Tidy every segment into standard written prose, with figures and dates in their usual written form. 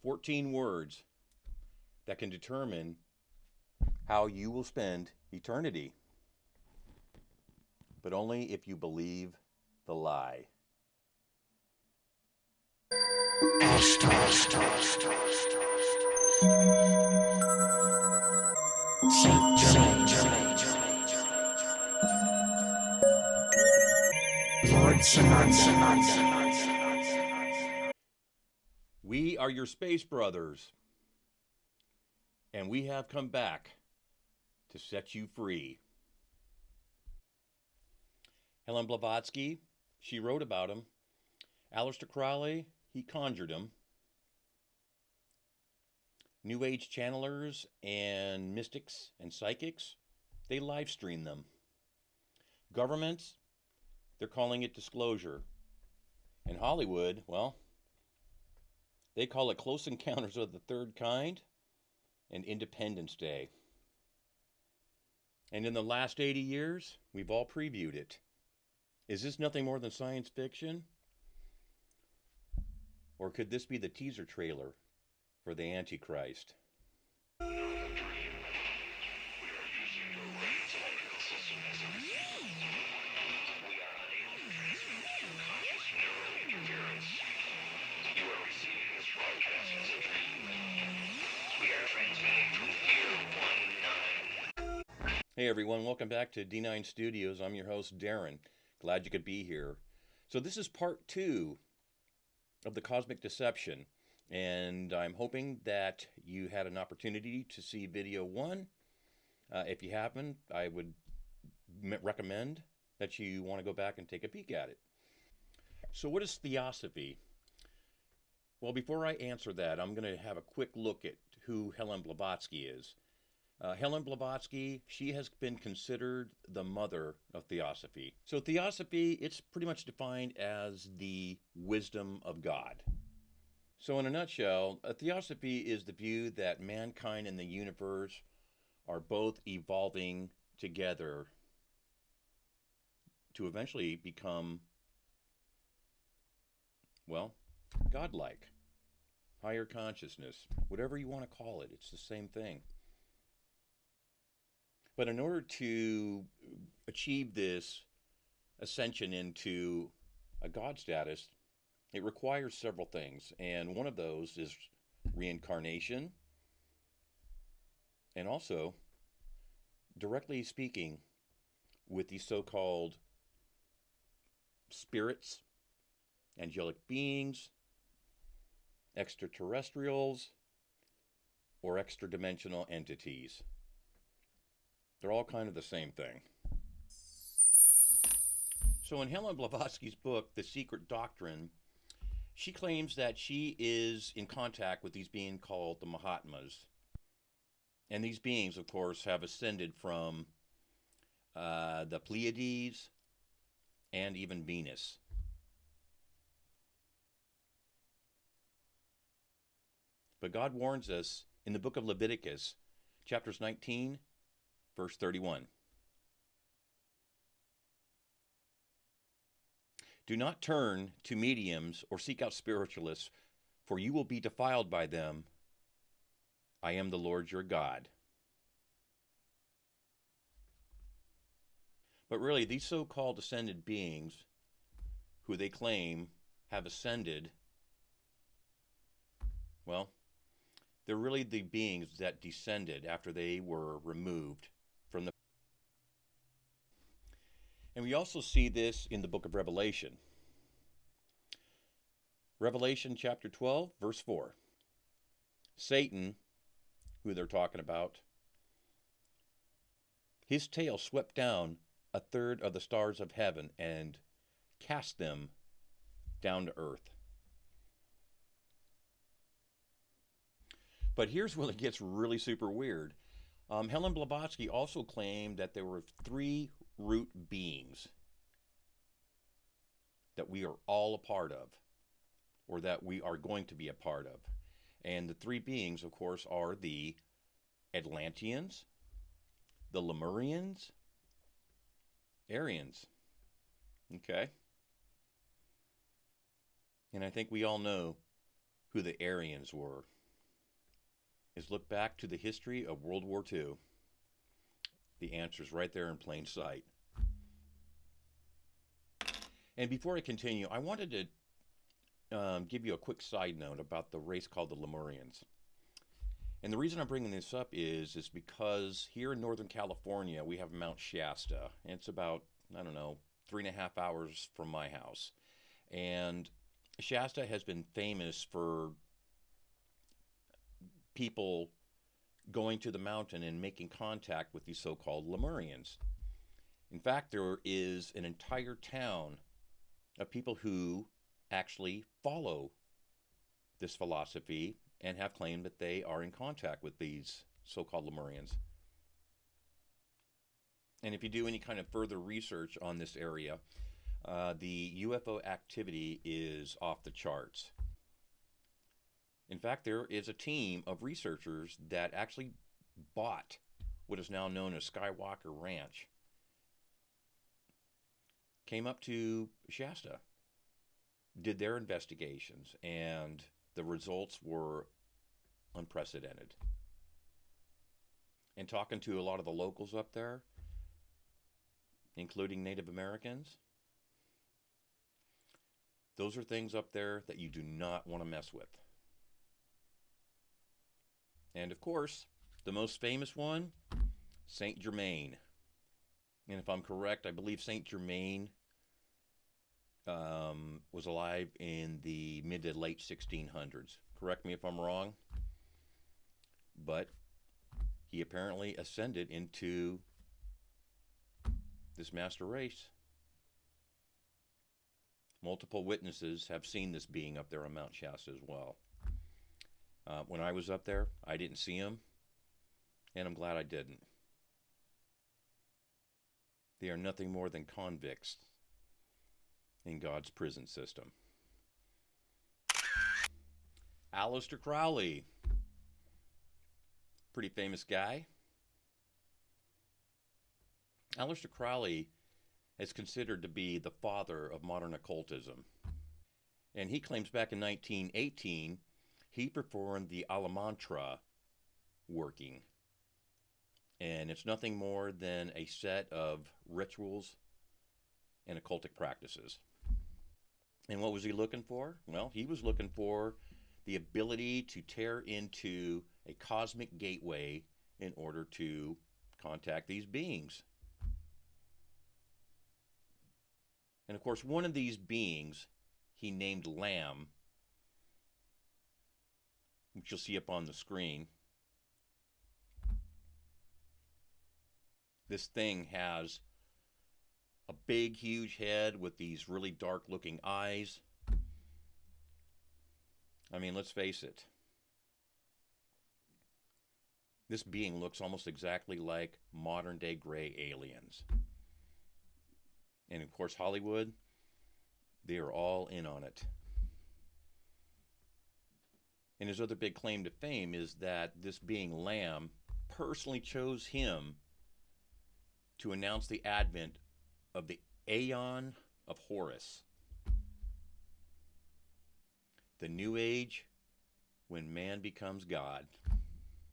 14 words that can determine how you will spend eternity. But only if you believe the lie. We are your space brothers, and we have come back to set you free. Helena Blavatsky, she wrote about him. Aleister Crowley, he conjured him. New Age channelers and mystics and psychics, they live stream them. Governments, they're calling it disclosure. And Hollywood, well, they call it Close Encounters of the Third Kind and Independence Day. And in the last 80 years, we've all previewed it. Is this nothing more than science fiction? Or could this be the teaser trailer for the Antichrist? Hey everyone, welcome back to D9 Studios. I'm your host, Darren. Glad you could be here. So this is part 2 of the Cosmic Deception, and I'm hoping that you had an opportunity to see video 1. If you haven't, I would recommend that you want to go back and take a peek at it. So what is theosophy? Well, before I answer that, I'm going to have a quick look at who Helena Blavatsky is. Helena Blavatsky, she has been considered the mother of theosophy. So theosophy, it's pretty much defined as the wisdom of God. So in a nutshell, a theosophy is the view that mankind and the universe are both evolving together to eventually become, well, godlike, higher consciousness, whatever you want to call it, it's the same thing. But in order to achieve this ascension into a God status, it requires several things. And one of those is reincarnation, and also directly speaking with the so-called spirits, angelic beings, extraterrestrials, or extra-dimensional entities. They're all kind of the same thing. So in Helena Blavatsky's book, The Secret Doctrine, she claims that she is in contact with these beings called the Mahatmas. And these beings, of course, have ascended from the Pleiades and even Venus. But God warns us in the book of Leviticus, chapters 19, verse 31. Do not turn to mediums or seek out spiritualists, for you will be defiled by them. I am the Lord your God. But really, these so-called ascended beings, who they claim have ascended, well, they're really the beings that descended after they were removed from the... And we also see this in the book of Revelation. Revelation chapter 12, verse 4. Satan, who they're talking about, his tail swept down a third of the stars of heaven and cast them down to earth. But here's where it gets really super weird. Helena Blavatsky also claimed that there were 3 root beings that we are all a part of, or that we are going to be a part of. And the 3 beings, of course, are the Atlanteans, the Lemurians, Aryans. Okay? And I think we all know who the Aryans were. is look back to the history of World War II. The answer's right there in plain sight. And before I continue, I wanted to give you a quick side note about the race called the Lemurians. And the reason I'm bringing this up is because here in Northern California, we have Mount Shasta. And it's about, I don't know, 3.5 hours from my house. And Shasta has been famous for people going to the mountain and making contact with these so-called Lemurians. In fact, there is an entire town of people who actually follow this philosophy and have claimed that they are in contact with these so-called Lemurians. And if you do any kind of further research on this area, the UFO activity is off the charts. In fact, there is a team of researchers that actually bought what is now known as Skywalker Ranch, came up to Shasta, did their investigations, and the results were unprecedented. And talking to a lot of the locals up there, including Native Americans, those are things up there that you do not want to mess with. And of course, the most famous one, Saint Germain. And if I'm correct, I believe Saint Germain was alive in the mid to late 1600s. Correct me if I'm wrong. But he apparently ascended into this master race. Multiple witnesses have seen this being up there on Mount Shasta as well. When I was up there, I didn't see him, and I'm glad I didn't. They are nothing more than convicts in God's prison system. Aleister Crowley, pretty famous guy. Aleister Crowley is considered to be the father of modern occultism. And he claims back in 1918, he performed the Alamantra working. And it's nothing more than a set of rituals and occultic practices. And what was he looking for? Well, he was looking for the ability to tear into a cosmic gateway in order to contact these beings. And of course, one of these beings he named Lamb, which you'll see up on the screen. This thing has a big, huge head with these really dark-looking eyes. I mean, let's face it. This being looks almost exactly like modern-day gray aliens. And of course, Hollywood, they are all in on it. And his other big claim to fame is that this being Lamb personally chose him to announce the advent of the Aeon of Horus, the new age when man becomes God.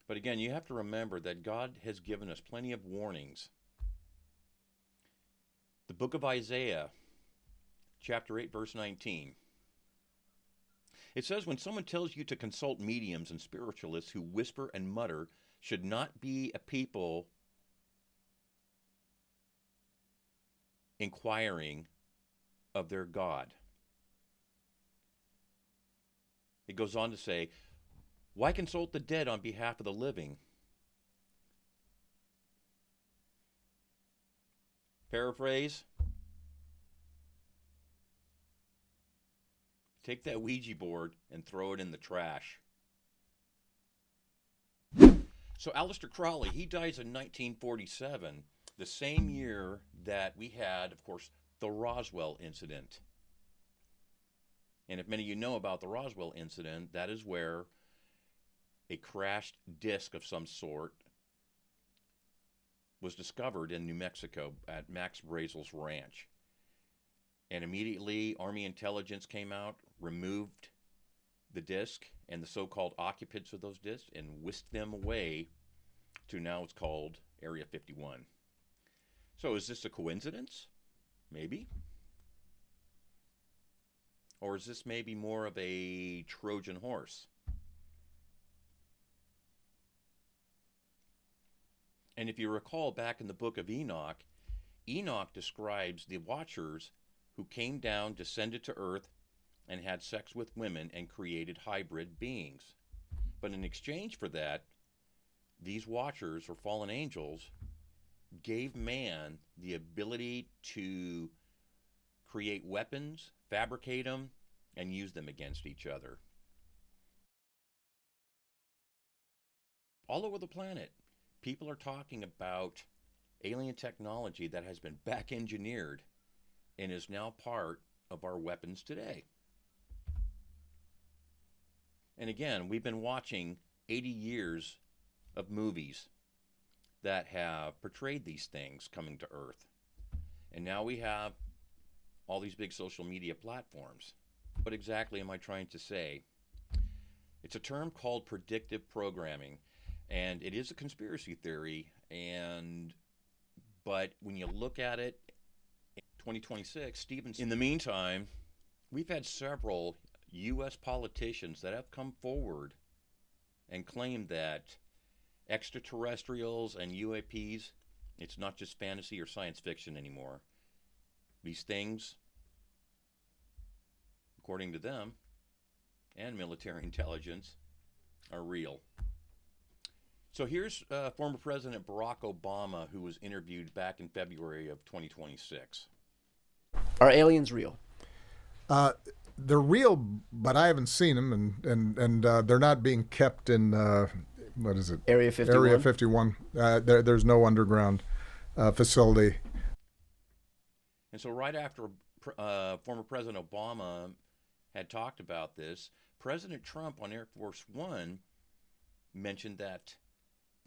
But again, you have to remember that God has given us plenty of warnings. The book of Isaiah, chapter 8, verse 19. It says, when someone tells you to consult mediums and spiritualists who whisper and mutter, should not be a people inquiring of their God. It goes on to say, why consult the dead on behalf of the living? Paraphrase, take that Ouija board and throw it in the trash. So Aleister Crowley, he dies in 1947, the same year that we had, of course, the Roswell incident. And if many of you know about the Roswell incident, that is where a crashed disc of some sort was discovered in New Mexico at Max Brazel's ranch. And immediately, Army intelligence came out, removed the disk and the so-called occupants of those disks and whisked them away to now it's called Area 51. So is this a coincidence? Maybe. Or is this maybe more of a Trojan horse? And if you recall back in the book of Enoch, Enoch describes the watchers who came down, descended to earth, and had sex with women and created hybrid beings. But in exchange for that, these watchers, or fallen angels, gave man the ability to create weapons, fabricate them, and use them against each other. All over the planet, people are talking about alien technology that has been back engineered and is now part of our weapons today. And again, we've been watching 80 years of movies that have portrayed these things coming to Earth. And now we have all these big social media platforms. What exactly am I trying to say? It's a term called predictive programming, and it is a conspiracy theory. But when you look at it, 2026, Stevens. In the meantime, we've had several U.S. politicians that have come forward and claimed that extraterrestrials and UAPs, it's not just fantasy or science fiction anymore. These things, according to them and military intelligence, are real. So here's former President Barack Obama, who was interviewed back in February of 2026. Are aliens real? They're real, but I haven't seen them, and they're not being kept in what is it? Area 51. Area 51. There's no underground facility. And so right after former President Obama had talked about this, President Trump on Air Force One mentioned that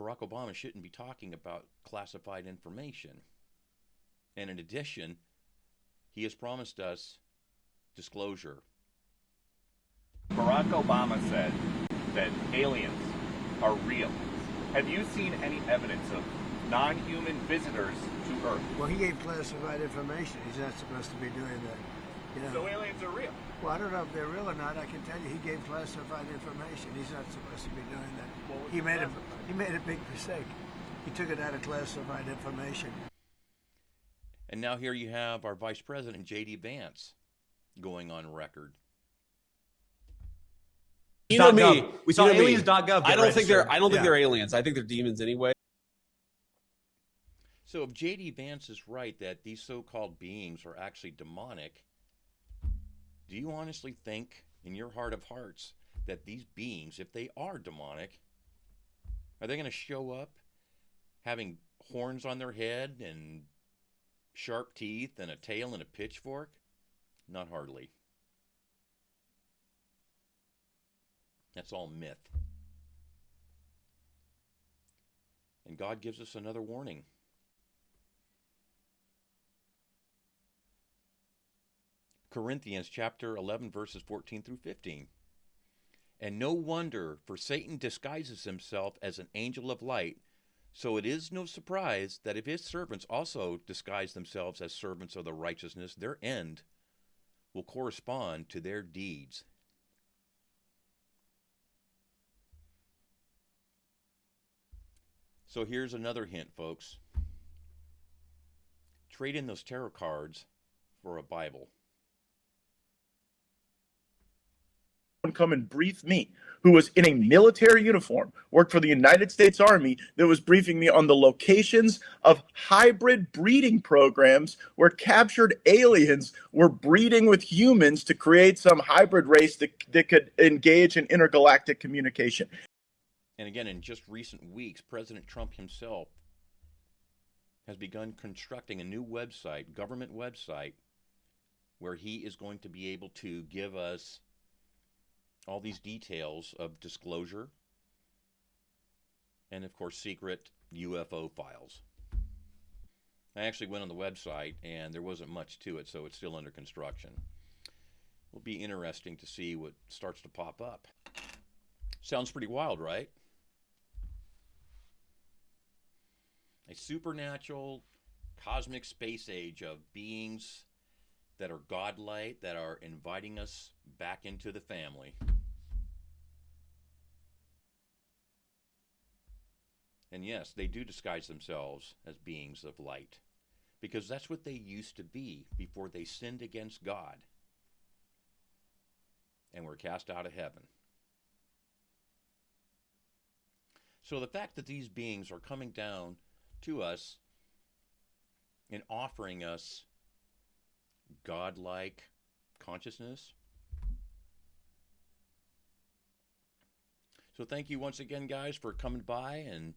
Barack Obama shouldn't be talking about classified information. And in addition, he has promised us disclosure. Barack Obama said that aliens are real. Have you seen any evidence of non-human visitors to Earth? Well, he gave classified information. He's not supposed to be doing that. You know? So aliens are real? Well, I don't know if they're real or not. I can tell you he gave classified information. He's not supposed to be doing that. What was He it made classified? he made a big mistake. He took it out of classified information. And now here you have our Vice President, J.D. Vance, going on record. You know me. We saw aliens.gov. I don't think they're aliens. I think they're demons anyway. So if J.D. Vance is right that these so-called beings are actually demonic, do you honestly think in your heart of hearts that these beings, if they are demonic, are they going to show up having horns on their head and sharp teeth and a tail and a pitchfork? Not hardly. That's all myth. And God gives us another warning. Corinthians chapter 11, verses 14 through 15. And no wonder, for Satan disguises himself as an angel of light, so it is no surprise that if his servants also disguise themselves as servants of the righteousness, their end will correspond to their deeds. So here's another hint, folks. Trade in those tarot cards for a Bible. Come and brief me, who was in a military uniform, worked for the United States Army, that was briefing me on the locations of hybrid breeding programs where captured aliens were breeding with humans to create some hybrid race that could engage in intergalactic communication. And again, in just recent weeks, President Trump himself has begun constructing a new website, government website, where he is going to be able to give us all these details of disclosure and, of course, secret UFO files. I actually went on the website, and there wasn't much to it, so it's still under construction. will be interesting to see what starts to pop up. Sounds pretty wild, right? A supernatural cosmic space age of beings that are godlike, that are inviting us back into the family. And yes, they do disguise themselves as beings of light, because that's what they used to be before they sinned against God and were cast out of heaven. So the fact that these beings are coming down to us and offering us godlike consciousness. So thank you once again, guys, for coming by and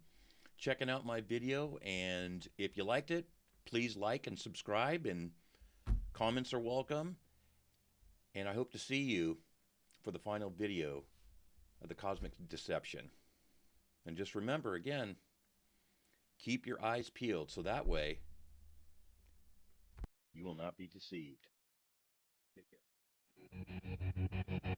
checking out my video. And if you liked it, please like and subscribe, and comments are welcome. And I hope to see you for the final video of the Cosmic Deception. And just remember, again, keep your eyes peeled so that way you will not be deceived. Take care.